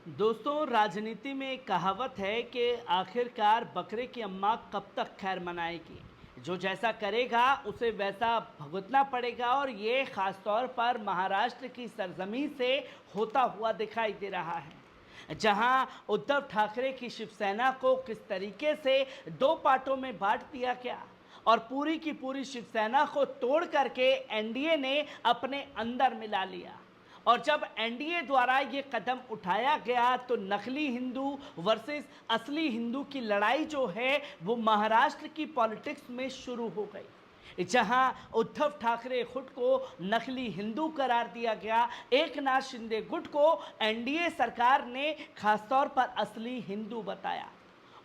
दोस्तों, राजनीति में एक कहावत है कि आखिरकार बकरे की अम्मा कब तक खैर मनाएगी। जो जैसा करेगा उसे वैसा भुगतना पड़ेगा और ये खास तौर पर महाराष्ट्र की सरजमीं से होता हुआ दिखाई दे रहा है, जहां उद्धव ठाकरे की शिवसेना को किस तरीके से दो पार्टों में बांट दिया गया और पूरी की पूरी शिवसेना को तोड़ करके एनडीए ने अपने अंदर मिला लिया। और जब एनडीए द्वारा ये कदम उठाया गया तो नकली हिंदू वर्सेस असली हिंदू की लड़ाई जो है वो महाराष्ट्र की पॉलिटिक्स में शुरू हो गई, जहां उद्धव ठाकरे खुद को नकली हिंदू करार दिया गया, एकनाथ शिंदे गुट को एनडीए सरकार ने खासतौर पर असली हिंदू बताया।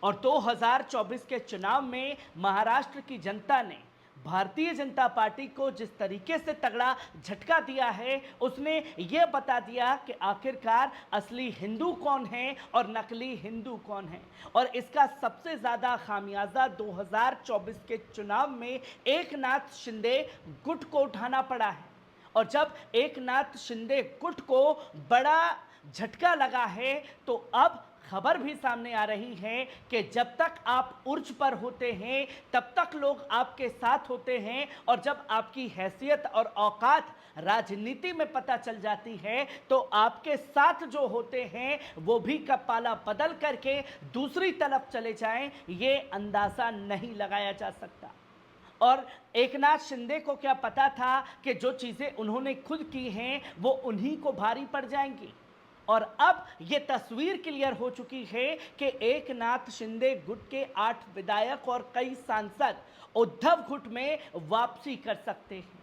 और 2024 के चुनाव में महाराष्ट्र की जनता ने भारतीय जनता पार्टी को जिस तरीके से तगड़ा झटका दिया है, उसने ये बता दिया कि आखिरकार असली हिंदू कौन है और नकली हिंदू कौन है। और इसका सबसे ज़्यादा खामियाजा 2024 के चुनाव में एकनाथ शिंदे गुट को उठाना पड़ा है। और जब एकनाथ शिंदे गुट को बड़ा झटका लगा है तो अब खबर भी सामने आ रही है कि जब तक आप उर्ज पर होते हैं तब तक लोग आपके साथ होते हैं, और जब आपकी हैसियत और औकात राजनीति में पता चल जाती है तो आपके साथ जो होते हैं वो भी कपाला बदल करके दूसरी तरफ चले जाएं, ये अंदाज़ा नहीं लगाया जा सकता। और एकनाथ शिंदे को क्या पता था कि जो चीज़ें उन्होंने खुद की हैं वो उन्हीं को भारी पड़ जाएंगी। और अब ये तस्वीर क्लियर हो चुकी है कि एकनाथ शिंदे गुट के 8 विधायक और कई सांसद उद्धव गुट में वापसी कर सकते हैं,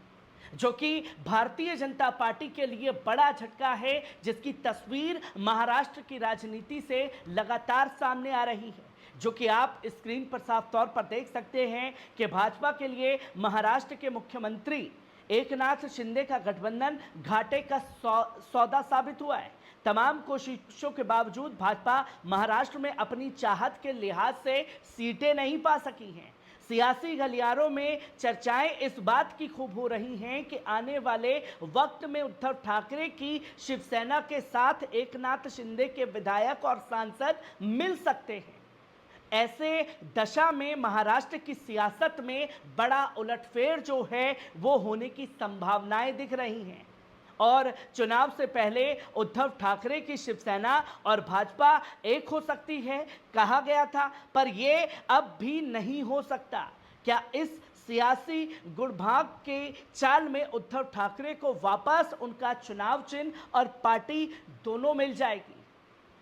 जो कि भारतीय जनता पार्टी के लिए बड़ा झटका है, जिसकी तस्वीर महाराष्ट्र की राजनीति से लगातार सामने आ रही है। जो कि आप स्क्रीन पर साफ तौर पर देख सकते हैं कि भाजपा के लिए महाराष्ट्र के मुख्यमंत्री एकनाथ शिंदे का गठबंधन घाटे का सौदा साबित हुआ है। तमाम कोशिशों के बावजूद भाजपा महाराष्ट्र में अपनी चाहत के लिहाज से सीटें नहीं पा सकी हैं। सियासी गलियारों में चर्चाएं इस बात की खूब हो रही हैं कि आने वाले वक्त में उद्धव ठाकरे की शिवसेना के साथ एकनाथ शिंदे के विधायक और सांसद मिल सकते हैं। ऐसे दशा में महाराष्ट्र की सियासत में बड़ा उलटफेर जो है वो होने की संभावनाएं दिख रही हैं। और चुनाव से पहले उद्धव ठाकरे की शिवसेना और भाजपा एक हो सकती है कहा गया था, पर ये अब भी नहीं हो सकता। क्या इस सियासी गुड़भाग के चाल में उद्धव ठाकरे को वापस उनका चुनाव चिन्ह और पार्टी दोनों मिल जाएगी?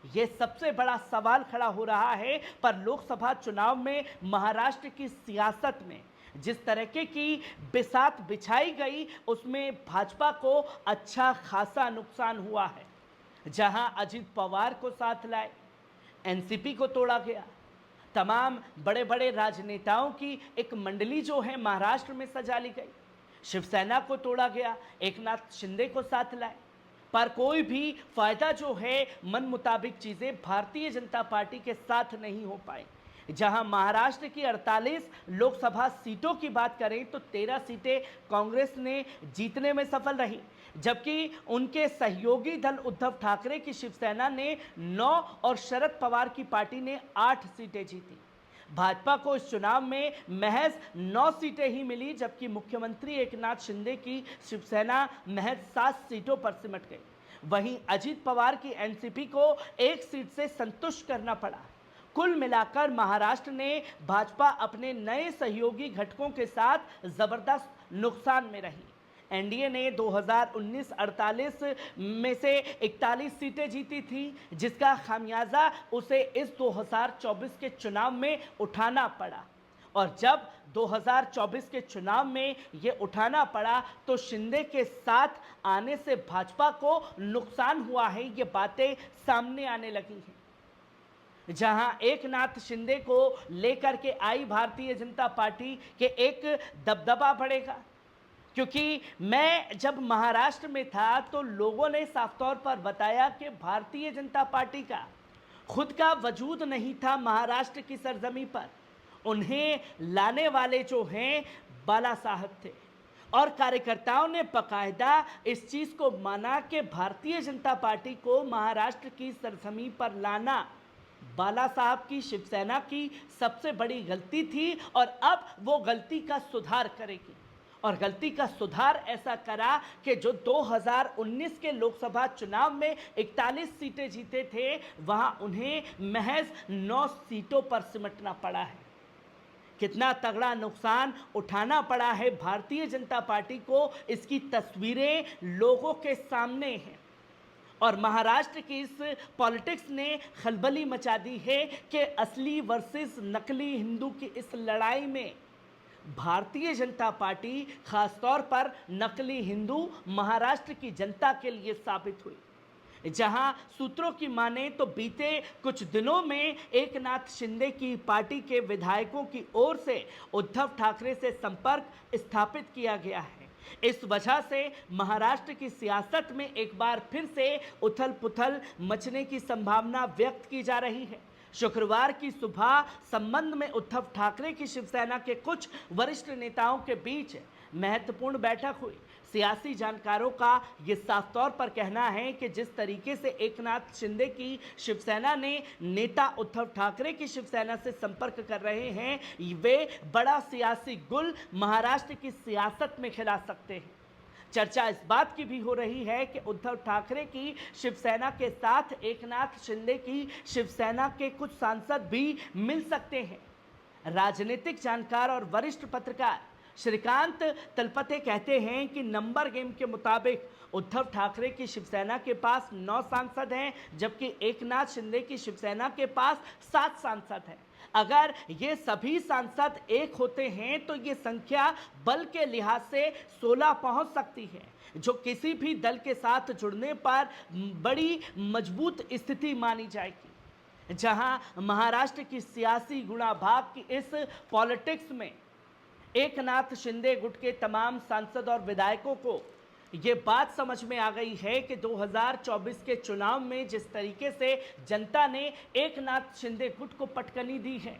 ये सबसे बड़ा सवाल खड़ा हो रहा है। पर लोकसभा चुनाव में महाराष्ट्र की सियासत में जिस तरीके की बिसात बिछाई गई उसमें भाजपा को अच्छा खासा नुकसान हुआ है। जहां अजित पवार को साथ लाए, एनसीपी को तोड़ा गया, तमाम बड़े बड़े राजनेताओं की एक मंडली जो है महाराष्ट्र में सजा ली गई, शिवसेना को तोड़ा गया, एकनाथ शिंदे को साथ लाए, पर कोई भी फायदा जो है मन मुताबिक चीजें भारतीय जनता पार्टी के साथ नहीं हो पाए। जहां महाराष्ट्र की 48 लोकसभा सीटों की बात करें तो 13 सीटें कांग्रेस ने जीतने में सफल रही, जबकि उनके सहयोगी दल उद्धव ठाकरे की शिवसेना ने 9 और शरद पवार की पार्टी ने 8 सीटें जीती। भाजपा को इस चुनाव में महज 9 सीटें ही मिली, जबकि मुख्यमंत्री एकनाथ शिंदे की शिवसेना महज 7 सीटों पर सिमट गई। वहीं अजित पवार की एनसीपी को 1 सीट से संतुष्ट करना पड़ा। कुल मिलाकर महाराष्ट्र ने भाजपा अपने नए सहयोगी घटकों के साथ जबरदस्त नुकसान में रही। एनडीए ने 2019 48 में से 41 सीटें जीती थी, जिसका खामियाजा उसे इस 2024 के चुनाव में उठाना पड़ा। और जब 2024 के चुनाव में ये उठाना पड़ा तो शिंदे के साथ आने से भाजपा को नुकसान हुआ है, ये बातें सामने आने लगी हैं। जहां एकनाथ शिंदे को लेकर के आई भारतीय जनता पार्टी के एक दबदबा बढ़ेगा, क्योंकि मैं जब महाराष्ट्र में था तो लोगों ने साफ तौर पर बताया कि भारतीय जनता पार्टी का खुद का वजूद नहीं था महाराष्ट्र की सरजमी पर। उन्हें लाने वाले जो हैं बाला साहब थे। और कार्यकर्ताओं ने बाकायदा इस चीज को माना कि भारतीय जनता पार्टी को महाराष्ट्र की सरजमीं पर लाना बाला साहब की, शिवसेना की सबसे बड़ी गलती थी और अब वो गलती का सुधार करेगी। और गलती का सुधार ऐसा करा कि जो 2019 के लोकसभा चुनाव में 41 सीटें जीते थे, वहां उन्हें महज 9 सीटों पर सिमटना पड़ा है। कितना तगड़ा नुकसान उठाना पड़ा है भारतीय जनता पार्टी को, इसकी तस्वीरें लोगों के सामने हैं। और महाराष्ट्र की इस पॉलिटिक्स ने खलबली मचा दी है कि असली वर्सेस नकली हिंदू की इस लड़ाई में भारतीय जनता पार्टी, खासतौर पर नकली हिंदू, महाराष्ट्र की जनता के लिए साबित हुई। जहां सूत्रों की माने तो बीते कुछ दिनों में एकनाथ शिंदे की पार्टी के विधायकों की ओर से उद्धव ठाकरे से संपर्क स्थापित किया गया है। इस वजह से महाराष्ट्र की सियासत में एक बार फिर से उथल पुथल मचने की संभावना व्यक्त की जा रही है। शुक्रवार की सुबह संबंध में उद्धव ठाकरे की शिवसेना के कुछ वरिष्ठ नेताओं के बीच महत्वपूर्ण बैठक हुई। सियासी जानकारों का यह साफ तौर पर कहना है कि जिस तरीके से एकनाथ शिंदे की शिवसेना ने नेता उद्धव ठाकरे की शिवसेना से संपर्क कर रहे हैं, वे बड़ा सियासी गुल महाराष्ट्र की सियासत में खिला सकते हैं। चर्चा इस बात की भी हो रही है कि उद्धव ठाकरे की शिवसेना के साथ एकनाथ शिंदे की शिवसेना के कुछ सांसद भी मिल सकते हैं। राजनीतिक जानकार और वरिष्ठ पत्रकार श्रीकांत तलपते कहते हैं कि नंबर गेम के मुताबिक उद्धव ठाकरे की शिवसेना के पास 9 सांसद हैं, जबकि एकनाथ शिंदे की शिवसेना के पास 7 सांसद हैं। अगर ये सभी सांसद एक होते हैं तो ये संख्या बल के लिहाज से 16 पहुंच सकती है, जो किसी भी दल के साथ जुड़ने पर बड़ी मजबूत स्थिति मानी जाएगी। जहां महाराष्ट्र की सियासी गुणाभाग की इस पॉलिटिक्स में एकनाथ शिंदे गुट के तमाम सांसद और विधायकों को ये बात समझ में आ गई है कि 2024 के चुनाव में जिस तरीके से जनता ने एकनाथ शिंदे गुट को पटकनी दी है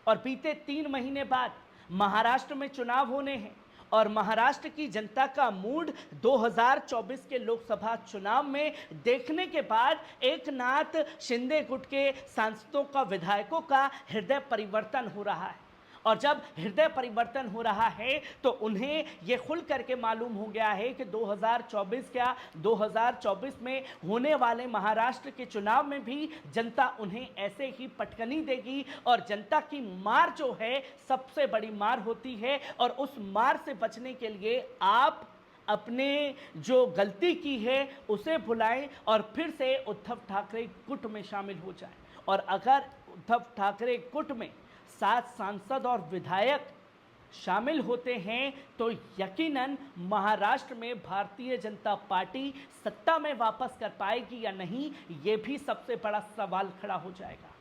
और बीते 3 महीने बाद महाराष्ट्र में चुनाव होने हैं और महाराष्ट्र की जनता का मूड 2024 के लोकसभा चुनाव में देखने के बाद एकनाथ शिंदे गुट के सांसदों का, विधायकों का हृदय परिवर्तन हो रहा है। और जब हृदय परिवर्तन हो रहा है तो उन्हें यह खुल करके मालूम हो गया है कि 2024 में होने वाले महाराष्ट्र के चुनाव में भी जनता उन्हें ऐसे ही पटकनी देगी। और जनता की मार जो है सबसे बड़ी मार होती है, और उस मार से बचने के लिए आप अपने जो गलती की है उसे भुलाएं और फिर से उद्धव ठाकरे गुट में शामिल हो जाएं। और अगर उद्धव ठाकरे गुट में 7 सांसद और विधायक शामिल होते हैं तो यकीनन महाराष्ट्र में भारतीय जनता पार्टी सत्ता में वापस कर पाएगी या नहीं, ये भी सबसे बड़ा सवाल खड़ा हो जाएगा।